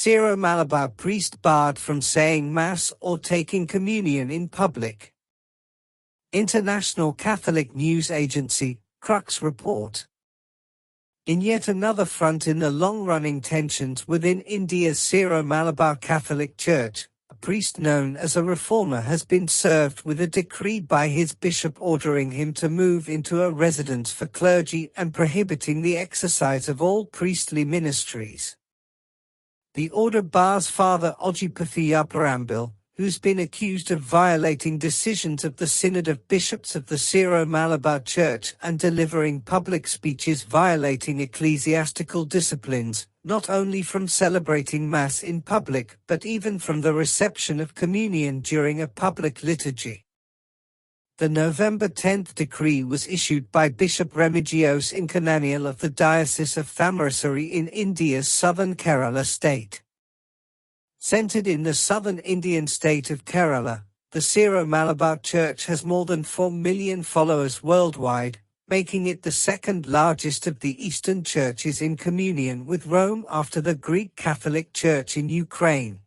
Syro-Malabar priest barred from saying Mass or taking communion in public. International Catholic News Agency, Crux report. In yet another front in the long-running tensions within India's Syro-Malabar Catholic Church, a priest known as a reformer has been served with a decree by his bishop ordering him to move into a residence for clergy and prohibiting the exercise of all priestly ministries. The order bars Father Ojipathiyaparambil, who's been accused of violating decisions of the Synod of Bishops of the Syro-Malabar Church and delivering public speeches violating ecclesiastical disciplines, not only from celebrating Mass in public but even from the reception of communion during a public liturgy. The November 10 decree was issued by Bishop Remigios Inkananial of the Diocese of Thamarassery in India's southern Kerala state. Centered in the southern Indian state of Kerala, the Syro-Malabar Church has more than 4 million followers worldwide, making it the second largest of the Eastern churches in communion with Rome after the Greek Catholic Church in Ukraine.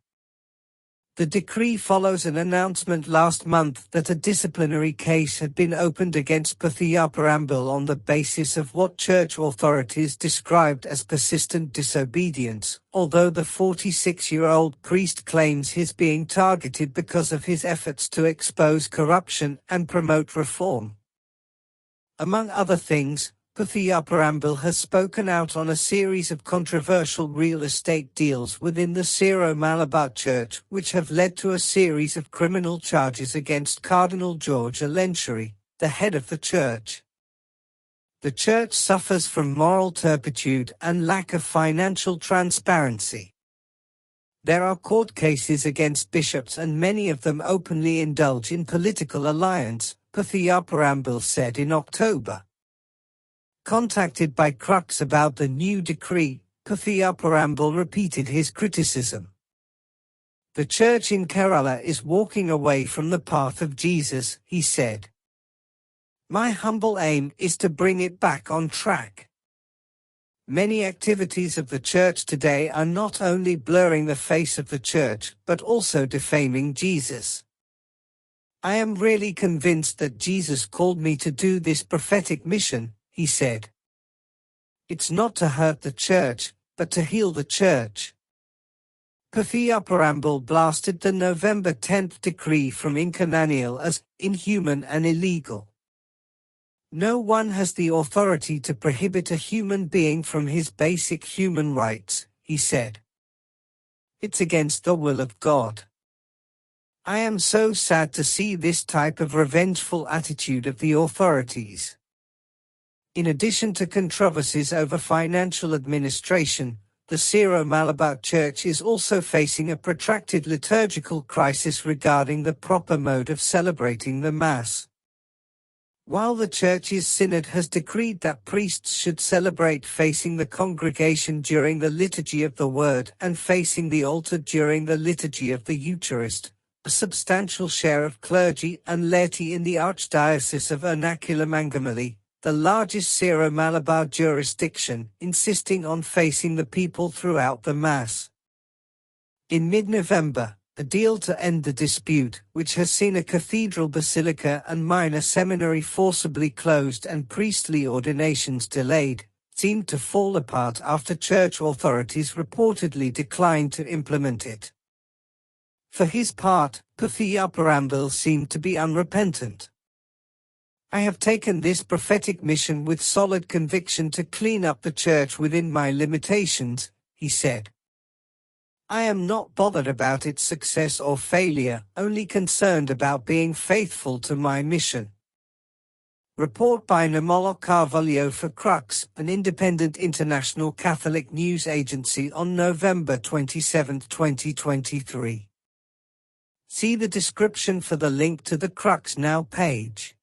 The decree follows an announcement last month that a disciplinary case had been opened against Pathiyaparambil on the basis of what church authorities described as persistent disobedience, although the 46-year-old priest claims he's being targeted because of his efforts to expose corruption and promote reform. Among other things, Pathiyaparambil has spoken out on a series of controversial real estate deals within the Syro-Malabar Church which have led to a series of criminal charges against Cardinal George Alencheri, the head of the church. The church suffers from moral turpitude and lack of financial transparency. There are court cases against bishops and many of them openly indulge in political alliance, Pathiyaparambil said in October. Contacted by Crux about the new decree, Pathiyaparambil repeated his criticism. The church in Kerala is walking away from the path of Jesus, he said. My humble aim is to bring it back on track. Many activities of the church today are not only blurring the face of the church but also defaming Jesus. I am really convinced that Jesus called me to do this prophetic mission, he said. It's not to hurt the church, but to heal the church. Pathiyaparambil blasted the November 10 decree from Inkananial as inhuman and illegal. No one has the authority to prohibit a human being from his basic human rights, he said. It's against the will of God. I am so sad to see this type of revengeful attitude of the authorities. In addition to controversies over financial administration, the Syro-Malabar Church is also facing a protracted liturgical crisis regarding the proper mode of celebrating the Mass. While the Church's Synod has decreed that priests should celebrate facing the congregation during the Liturgy of the Word and facing the altar during the Liturgy of the Eucharist, a substantial share of clergy and laity in the Archdiocese of Ernakulam-Angamali, the largest Syro-Malabar jurisdiction, insisting on facing the people throughout the Mass. In mid-November, a deal to end the dispute, which has seen a cathedral basilica and minor seminary forcibly closed and priestly ordinations delayed, seemed to fall apart after church authorities reportedly declined to implement it. For his part, Pathiyaparambil seemed to be unrepentant. I have taken this prophetic mission with solid conviction to clean up the church within my limitations, he said. I am not bothered about its success or failure, only concerned about being faithful to my mission. Report by Namolo Carvalho for Crux, an independent international Catholic news agency on November 27, 2023. See the description for the link to the Crux Now page.